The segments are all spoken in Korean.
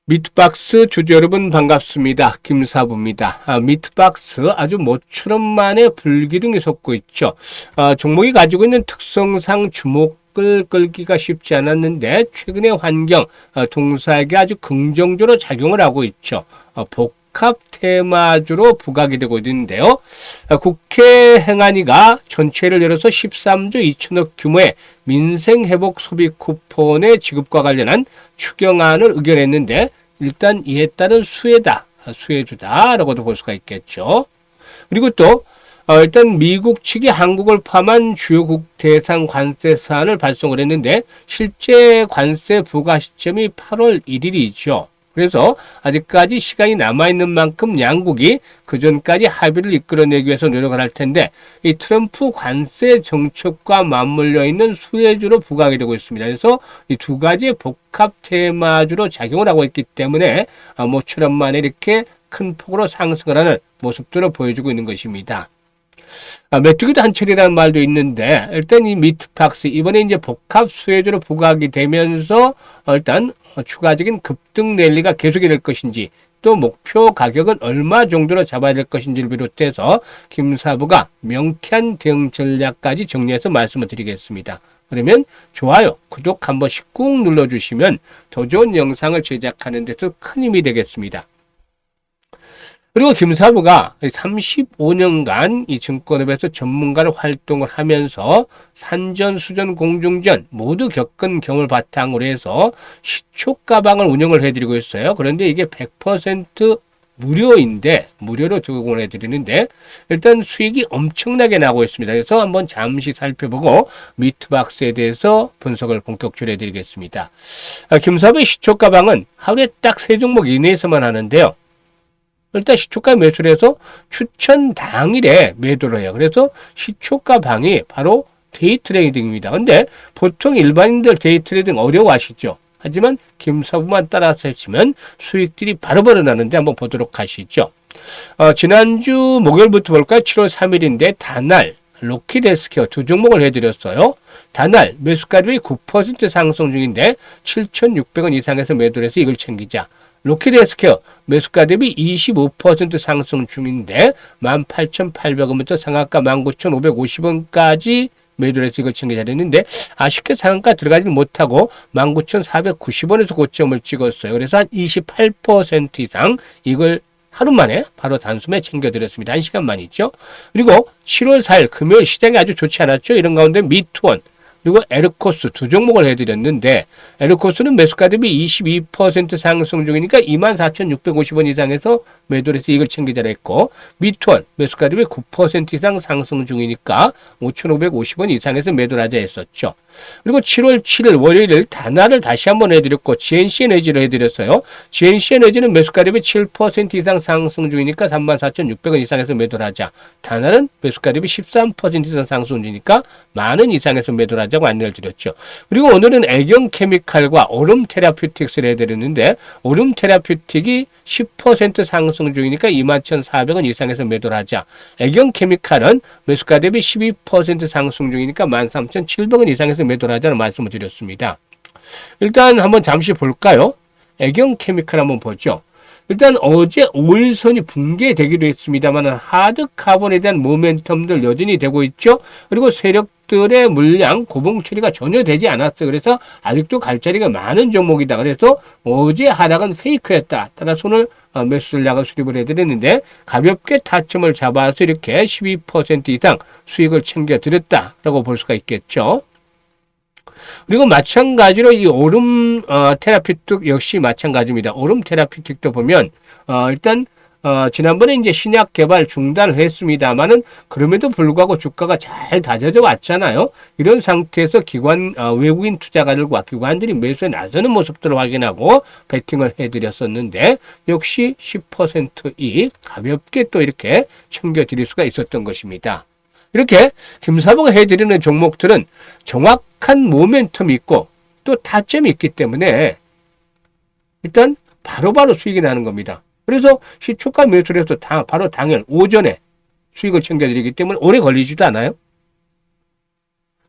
미트박스 주주 여러분 반갑습니다. 김사부입니다. 미트박스 아주 모처럼 만에 불기둥이 솟고 있죠. 종목이 가지고 있는 특성상 주목을 끌기가 쉽지 않았는데 최근의 환경, 동사에게 아주 긍정적으로 작용을 하고 있죠. 복합 테마주로 부각이 되고 있는데요. 국회 행안위가 전체를 열어서 13조 2천억 규모의 민생회복 소비 쿠폰의 지급과 관련한 추경안을 의결했는데 일단 이에 따른 수혜주다라고도 볼 수가 있겠죠. 그리고 또 일단 미국 측이 한국을 포함한 주요국 대상 관세 사안을 발송을 했는데 실제 관세 부과 시점이 8월 1일이죠. 그래서 아직까지 시간이 남아있는 만큼 양국이 그 전까지 합의를 이끌어내기 위해서 노력을 할 텐데 이 트럼프 관세 정책과 맞물려 있는 수혜주로 부각이 되고 있습니다. 그래서 이 두 가지 복합 테마주로 작용을 하고 있기 때문에 모처럼 만에 이렇게 큰 폭으로 상승을 하는 모습들을 보여주고 있는 것입니다. 메뚜기도 한철이라는 말도 있는데 일단 이 미트박스 이번에 이제 복합 수혜주로 부각이 되면서 일단 추가적인 급등 랠리가 계속이 될 것인지 또 목표 가격은 얼마 정도로 잡아야 될 것인지를 비롯해서 김사부가 명쾌한 대응 전략까지 정리해서 말씀을 드리겠습니다. 그러면 좋아요, 구독 한 번씩 꾹 눌러주시면 더 좋은 영상을 제작하는 데서 큰 힘이 되겠습니다. 그리고 김사부가 35년간 이 증권업에서 전문가로 활동을 하면서 산전, 수전, 공중전 모두 겪은 경험을 바탕으로 해서 시초 가방을 운영을 해드리고 있어요. 그런데 이게 100% 무료로 제공을 해드리는데 일단 수익이 엄청나게 나고 있습니다. 그래서 한번 잠시 살펴보고 미트박스에 대해서 분석을 본격적으로 해드리겠습니다. 김사부의 시초 가방은 하루에 딱 3종목 이내에서만 하는데요. 일단 시초가 매수를 해서 추천 당일에 매도를 해요. 그래서 시초가 방이 바로 데이 트레이딩입니다. 근데 보통 일반인들 데이 트레이딩 어려워하시죠. 하지만 김사부만 따라서 하시면 수익들이 바로바로 나는데 한번 보도록 하시죠. 지난주 목요일부터 볼까요? 7월 3일인데 다날, 로키드헬스케어 두 종목을 해드렸어요. 다날 매수가율이 9% 상승 중인데 7,600원 이상에서 매도를 해서 이걸 챙기자. 로키드헬스케어 매수가 대비 25% 상승 중인데 18,800원부터 상한가 19,550원까지 매도를 해서 이걸 챙기자 했는데 아쉽게 상한가 들어가지 못하고 19,490원에서 고점을 찍었어요. 그래서 한 28% 이상 이걸 하루 만에 바로 단숨에 챙겨드렸습니다. 1시간 만이죠. 그리고 7월 4일 금요일 시장이 아주 좋지 않았죠. 이런 가운데 미투원 그리고 에르코스 두 종목을 해드렸는데 에르코스는 매수가 대비 22% 상승 중이니까 24,650원 이상에서 매도를 해서 이걸 챙기자라 했고 미투원 매수가 대비 9% 이상 상승 중이니까 5,550원 이상에서 매도를 하자 했었죠. 그리고 7월 7일 월요일 다날을 다시 한번 해드렸고 GNC 에너지를 해드렸어요. GNC 에너지는 매수가 대비 7% 이상 상승 중이니까 34,600원 이상에서 매도를 하자. 다날은 매수가 대비 13% 이상 상승 중이니까 10,000원 이상에서 매도를 하자고 안내를 드렸죠. 그리고 오늘은 애경 케미칼과 오름 테라퓨틱스를 해드렸는데 오름 테라퓨틱이 10% 상승 중이니까 21,400원 이상에서 매도를 하자. 애경 케미칼은 매수가 대비 12% 상승 중이니까 13,700원 이상에서 매도를 하자는 말씀을 드렸습니다. 일단 한번 잠시 볼까요? 애경 케미칼 한번 보죠. 일단 어제 5일선이 붕괴되기도 했습니다만 하드 카본에 대한 모멘텀들 여전히 되고 있죠. 그리고 세력들의 물량 고봉 처리가 전혀 되지 않았어요. 그래서 아직도 갈 자리가 많은 종목이다. 그래서 어제 하락은 페이크였다. 따라서 오늘 매수 전략을 수립을 해드렸는데 가볍게 타점을 잡아서 이렇게 12% 이상 수익을 챙겨드렸다라고 볼 수가 있겠죠. 그리고 마찬가지로 이 오름 테라피틱 역시 마찬가지입니다. 오름 테라피틱도 보면 일단 지난번에 이제 신약 개발 중단을 했습니다만은 그럼에도 불구하고 주가가 잘 다져져 왔잖아요. 이런 상태에서 외국인 투자가들과 기관들이 매수에 나서는 모습들을 확인하고 베팅을 해드렸었는데 역시 10% 이익 가볍게 또 이렇게 챙겨드릴 수가 있었던 것입니다. 이렇게 김사부가 해드리는 종목들은 정확한 모멘텀이 있고 또 타점이 있기 때문에 일단 바로바로 수익이 나는 겁니다. 그래서 시초가 매수를 해서 바로 당일 오전에 수익을 챙겨드리기 때문에 오래 걸리지도 않아요.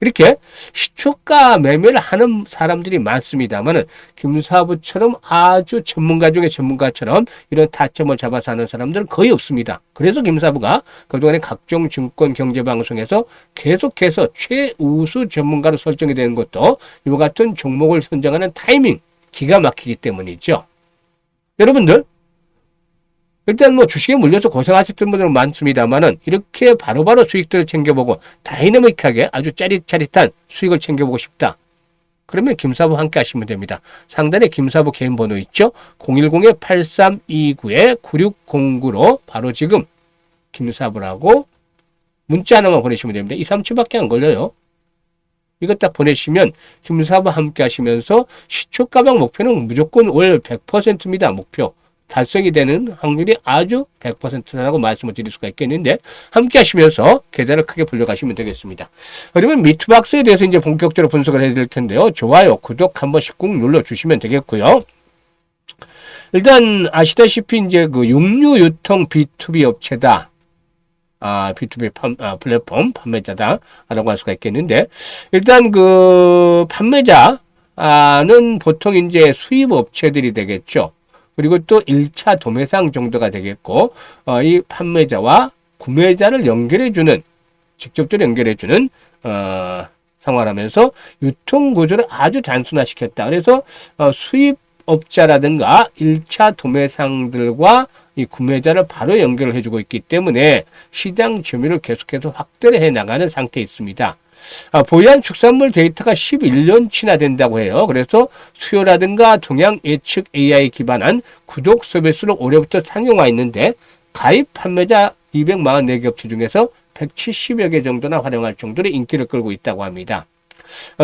이렇게 시초가 매매를 하는 사람들이 많습니다만은 김사부처럼 아주 전문가 중에 전문가처럼 이런 타점을 잡아서 하는 사람들은 거의 없습니다. 그래서 김사부가 그동안에 각종 증권 경제 방송에서 계속해서 최우수 전문가로 설정이 되는 것도 이와 같은 종목을 선정하는 타이밍 기가 막히기 때문이죠. 여러분들 일단 뭐 주식에 물려서 고생하셨던 분들은 많습니다만은 이렇게 바로바로 수익들을 챙겨보고 다이내믹하게 아주 짜릿짜릿한 수익을 챙겨보고 싶다. 그러면 김사부 함께 하시면 됩니다. 상단에 김사부 개인 번호 있죠? 010-8329-9609로 바로 지금 김사부라고 문자 하나만 보내시면 됩니다. 2, 3초밖에 안 걸려요. 이거 딱 보내시면 김사부 함께 하시면서 시초가방 목표는 무조건 월 100%입니다. 목표. 달성이 되는 확률이 아주 100%라고 말씀을 드릴 수가 있겠는데 함께 하시면서 계좌를 크게 불려가시면 되겠습니다. 그러면 미트박스에 대해서 이제 본격적으로 분석을 해드릴 텐데요. 좋아요, 구독 한 번씩 꾹 눌러주시면 되겠고요. 일단 아시다시피 이제 그 육류 유통 B2B 업체다. B2B 플랫폼 판매자다라고 할 수가 있겠는데 일단 그 판매자는 보통 이제 수입 업체들이 되겠죠. 그리고 또 1차 도매상 정도가 되겠고, 이 판매자와 구매자를 연결해주는, 직접적으로 연결해주는, 상황하면서 유통구조를 아주 단순화시켰다. 그래서, 수입업자라든가 1차 도매상들과 이 구매자를 바로 연결을 해주고 있기 때문에 시장 점유율을 계속해서 확대를 해 나가는 상태에 있습니다. 보유한 축산물 데이터가 11년치나 된다고 해요. 그래서 수요라든가 동향 예측 AI 기반한 구독 서비스를 올해부터 상용화 있는데 가입 판매자 244개 업체 중에서 170여 개 정도나 활용할 정도로 인기를 끌고 있다고 합니다.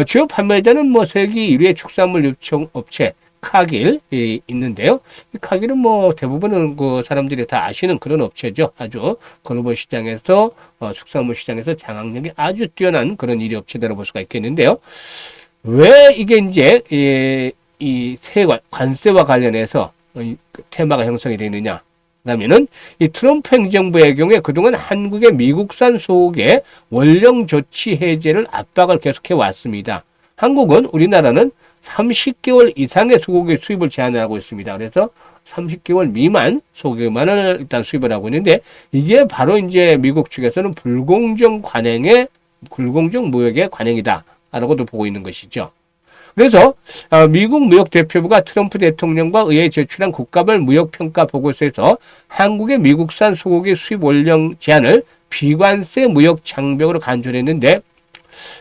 주요 판매자는 뭐 세계 1위의 축산물 유통 업체 카길이 있는데요. 이 카길은 뭐 대부분은 그 사람들이 다 아시는 그런 업체죠. 아주 글로벌 시장에서 축산물 시장에서 장악력이 아주 뛰어난 그런 1위 업체다라고 볼 수가 있겠는데요. 왜 이게 이제 이 관세와 관련해서 테마가 형성이 되느냐? 그러면은 이 트럼프 행정부의 경우에 그동안 한국의 미국산 소고기의 원령 조치 해제를 압박을 계속해 왔습니다. 한국은 우리나라는 30개월 이상의 소고기 수입을 제한하고 있습니다. 그래서 30개월 미만 소고기만을 일단 수입을 하고 있는데 이게 바로 이제 미국 측에서는 불공정 무역의 관행이다라고도 보고 있는 것이죠. 그래서 미국 무역 대표부가 트럼프 대통령과 의회에 제출한 국가별 무역평가 보고서에서 한국의 미국산 소고기 수입 원령 제한을 비관세 무역 장벽으로 간주했는데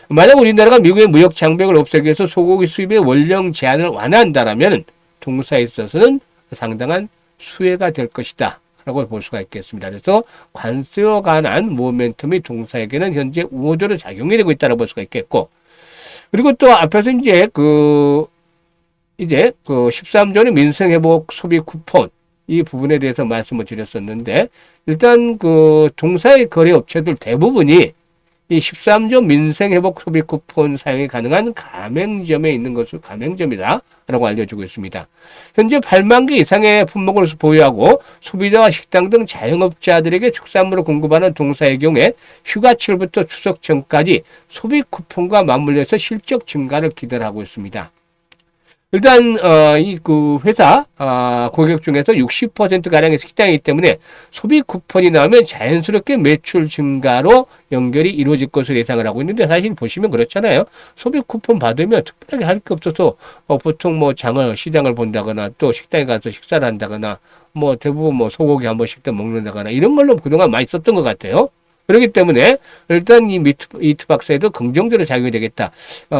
만약 우리나라가 미국의 무역 장벽을 없애기 위해서 소고기 수입의 원령 제한을 완화한다면 동사에 있어서는 상당한 수혜가 될 것이다 라고 볼 수가 있겠습니다. 그래서 관세와 관한 모멘텀이 동사에게는 현재 우호적으로 작용이 되고 있다고 볼 수가 있겠고 그리고 또 앞에서 이제 그 13조의 민생회복 소비 쿠폰 이 부분에 대해서 말씀을 드렸었는데 일단 그 동사의 거래 업체들 대부분이 이 13조 민생회복 소비 쿠폰 사용이 가능한 가맹점에 있는 것을 가맹점이다라고 알려주고 있습니다. 현재 8만 개 이상의 품목을 보유하고 소비자와 식당 등 자영업자들에게 축산물을 공급하는 동사의 경우에 휴가철부터 추석 전까지 소비 쿠폰과 맞물려서 실적 증가를 기대하고 있습니다. 일단 이 그 회사 고객 중에서 60%가량의 식당이기 때문에 소비 쿠폰이 나오면 자연스럽게 매출 증가로 연결이 이루어질 것으로 예상을 하고 있는데 사실 보시면 그렇잖아요. 소비 쿠폰 받으면 특별하게 할 게 없어서 보통 뭐 시장을 본다거나 또 식당에 가서 식사를 한다거나 뭐 대부분 뭐 소고기 한 번씩 더 먹는다거나 이런 걸로 그동안 많이 썼던 것 같아요. 그렇기 때문에 일단 이 미트박스에도 긍정적으로 작용이 되겠다.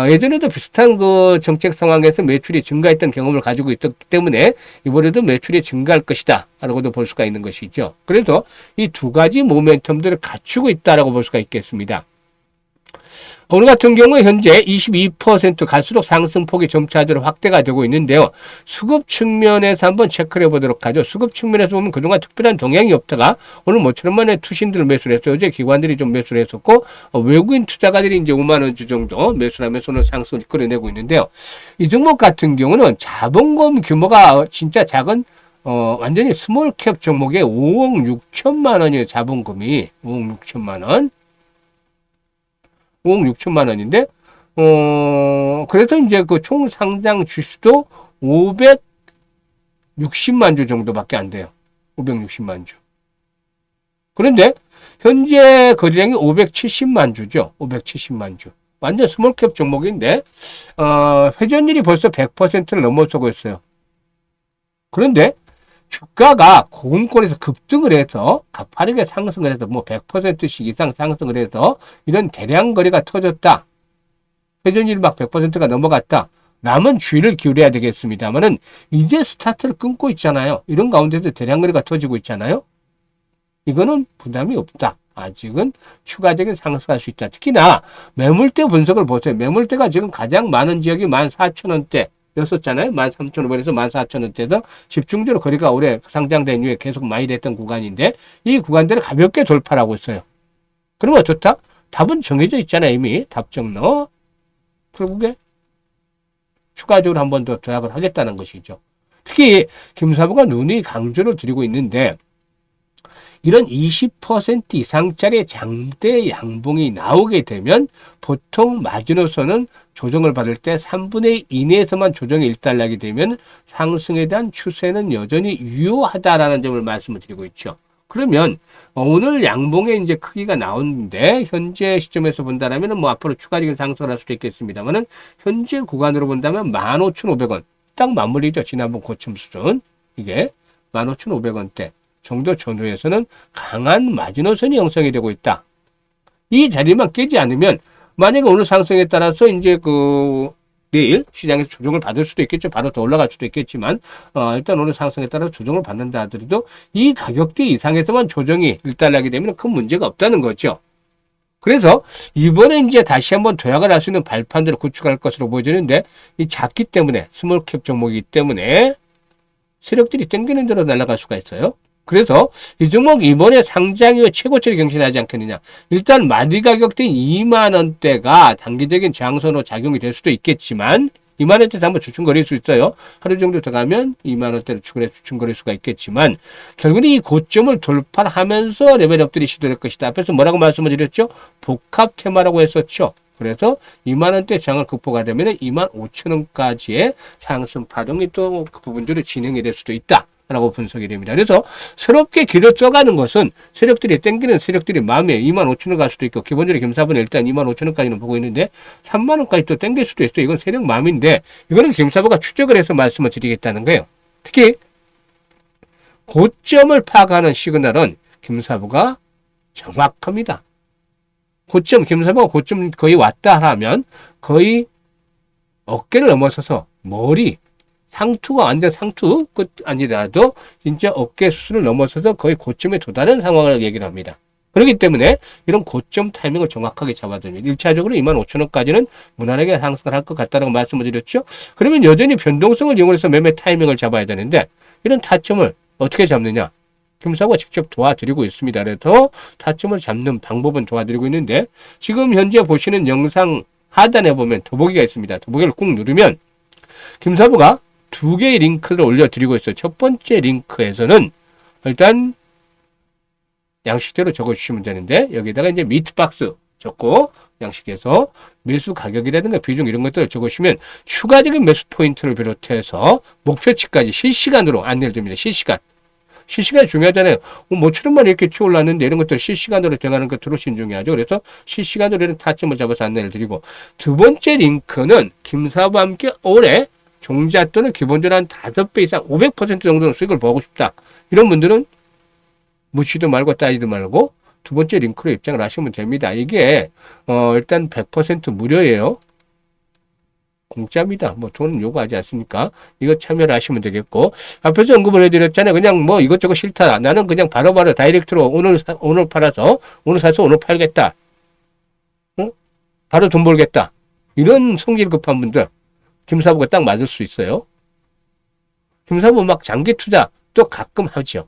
예전에도 비슷한 그 정책 상황에서 매출이 증가했던 경험을 가지고 있었기 때문에 이번에도 매출이 증가할 것이다 라고도 볼 수가 있는 것이죠. 그래서 이 두 가지 모멘텀들을 갖추고 있다라고 볼 수가 있겠습니다. 오늘 같은 경우에 현재 22% 갈수록 상승폭이 점차적으로 확대가 되고 있는데요. 수급 측면에서 한번 체크를 해보도록 하죠. 수급 측면에서 보면 그동안 특별한 동향이 없다가 오늘 모처럼 만에 투신들 매수를 했어요. 어제 기관들이 좀 매수를 했었고 외국인 투자가들이 이제 5만 원 주 정도 매수를 하면서 오늘 상승을 이끌어내고 있는데요. 이 종목 같은 경우는 자본금 규모가 진짜 작은 완전히 스몰캡 종목에 5억 6천만 원이에요. 자본금이 5억 6천만 원. 5억 6천만 원인데, 그래서 이제 그 총 상장 주수도 560만 주 정도밖에 안 돼요. 560만 주. 그런데 현재 거래량이 570만 주죠. 570만 주. 완전 스몰캡 종목인데, 회전율이 벌써 100%를 넘어서고 있어요. 그런데 주가가 고금권에서 급등을 해서 가파르게 상승을 해서 뭐 100%씩 이상 상승을 해서 이런 대량 거래가 터졌다. 회전율이 막 100%가 넘어갔다. 라면 주의를 기울여야 되겠습니다만은 이제 스타트를 끊고 있잖아요. 이런 가운데도 대량 거래가 터지고 있잖아요. 이거는 부담이 없다. 아직은 추가적인 상승할 수 있다. 특히나 매물대 분석을 보세요. 매물대가 지금 가장 많은 지역이 14,000원대 였었잖아요. 13,500원에서 14,000원대에서 집중적으로 거래가 올해 상장된 이후에 계속 많이 됐던 구간인데 이 구간들을 가볍게 돌파하고 있어요. 그러면 어떻다? 답은 정해져 있잖아요. 이미 답정 넣어. 결국에 추가적으로 한 번 더 도약을 하겠다는 것이죠. 특히 김사부가 눈이 강조를 드리고 있는데 이런 20% 이상짜리 장대 양봉이 나오게 되면 보통 마지노선은 조정을 받을 때 3분의 2 이내에서만 조정이 일단나게 되면 상승에 대한 추세는 여전히 유효하다라는 점을 말씀을 드리고 있죠. 그러면 오늘 양봉의 이제 크기가 나오는데 현재 시점에서 본다면 뭐 앞으로 추가적인 상승을 할 수도 있겠습니다만은 현재 구간으로 본다면 15,500원 딱 맞물리죠. 지난번 고점 수준 이게 15,500원대 정도 전후에서는 강한 마지노선이 형성이 되고 있다. 이 자리만 깨지 않으면 만약에 오늘 상승에 따라서 이제 내일 시장에서 조정을 받을 수도 있겠죠. 바로 더 올라갈 수도 있겠지만 일단 오늘 상승에 따라서 조정을 받는다 하더라도 이 가격대 이상에서만 조정이 일단나게 되면 큰 문제가 없다는 거죠. 그래서 이번에 이제 다시 한번 도약을 할 수 있는 발판들을 구축할 것으로 보여지는데 이 작기 때문에 스몰캡 종목이기 때문에 세력들이 땡기는 대로 날아갈 수가 있어요. 그래서 이 종목 이번에 상장 이후 최고치를 경신하지 않겠느냐. 일단 마디 가격대인 2만 원대가 단기적인 저항선으로 작용이 될 수도 있겠지만 2만 원대에서 한번 주춤거릴 수 있어요. 하루 정도 더 가면 2만 원대를 주춤거릴 수가 있겠지만 결국은 이 고점을 돌파하면서 레벨업들이 시도될 것이다. 앞에서 뭐라고 말씀을 드렸죠? 복합 테마라고 했었죠. 그래서 2만 원대 장을 극복하게 되면 2만 5천 원까지의 상승 파동이 또 그 부분들이 진행이 될 수도 있다. 라고 분석이 됩니다. 그래서 새롭게 길을 써가는 것은 세력들이 땡기는 세력들이 마음에 2만 5천 원 갈 수도 있고 기본적으로 김사부는 일단 2만 5천 원까지는 보고 있는데 3만 원까지 또 땡길 수도 있어요. 이건 세력 마음인데 이거는 김사부가 추적을 해서 말씀을 드리겠다는 거예요. 특히 고점을 파악하는 시그널은 김사부가 정확합니다. 김사부가 고점 거의 왔다 하면 거의 어깨를 넘어서서 머리 상투가 완전 상투 끝 아니라도 진짜 어깨 수를 넘어서서 거의 고점에 도달한 상황을 얘기를 합니다. 그렇기 때문에 이런 고점 타이밍을 정확하게 잡아줍니다. 1차적으로 25,000원까지는 무난하게 상승을 할 것 같다고 말씀을 드렸죠. 그러면 여전히 변동성을 이용해서 매매 타이밍을 잡아야 되는데 이런 타점을 어떻게 잡느냐. 김사부가 직접 도와드리고 있습니다. 그래서 타점을 잡는 방법은 도와드리고 있는데 지금 현재 보시는 영상 하단에 보면 더보기가 있습니다. 더보기를 꾹 누르면 김사부가 두 개의 링크를 올려드리고 있어요. 첫 번째 링크에서는 일단 양식대로 적어주시면 되는데 여기다가 이제 미트박스 적고 양식에서 매수 가격이라든가 비중 이런 것들을 적으시면 추가적인 매수 포인트를 비롯해서 목표치까지 실시간으로 안내를 드립니다. 실시간 중요하잖아요. 모처럼만 이렇게 튀어올랐는데 이런 것들 실시간으로 돼가는 것들로 신중해야죠. 그래서 실시간으로 이런 타점을 잡아서 안내를 드리고 두 번째 링크는 김사부와 함께 올해 종자 또는 기본적으로 한 5배 이상 500% 정도の수익을 보고 싶다. 이런 분들은 묻지도 말고 따지도 말고 두 번째 링크로 입장을 하시면 됩니다. 이게 일단 100% 무료예요. 공짜입니다. 뭐 돈은 요구하지 않습니까? 이거 참여를 하시면 되겠고 앞에서 언급을 해드렸잖아요. 그냥 뭐 이것저것 싫다. 나는 그냥 바로바로 다이렉트로 오늘 팔아서 오늘 사서 오늘 팔겠다. 바로 돈 벌겠다. 이런 성질 급한 분들 김사부가 딱 맞을 수 있어요. 김사부 막 장기 투자 또 가끔 하죠.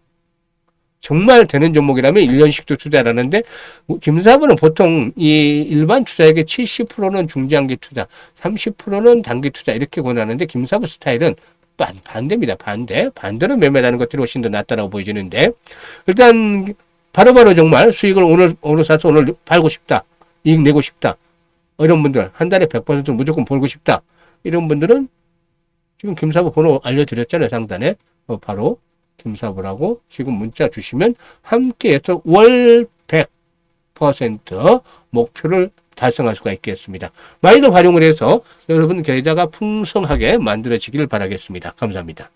정말 되는 종목이라면 1년씩도 투자를 하는데 김사부는 보통 이 일반 투자액의 70%는 중장기 투자, 30%는 단기 투자 이렇게 권하는데 김사부 스타일은 반대입니다. 반대로 매매하는 것들이 훨씬 더 낫다라고 보여지는데 일단 바로바로 정말 수익을 오늘 사서 오늘 팔고 싶다. 이익 내고 싶다. 이런 분들, 한 달에 100% 무조건 벌고 싶다. 이런 분들은 지금 김사부 번호 알려드렸잖아요, 상단에. 바로 김사부라고 지금 문자 주시면 함께해서 월 100% 목표를 달성할 수가 있겠습니다. 많이들 활용을 해서 여러분 계좌가 풍성하게 만들어지기를 바라겠습니다. 감사합니다.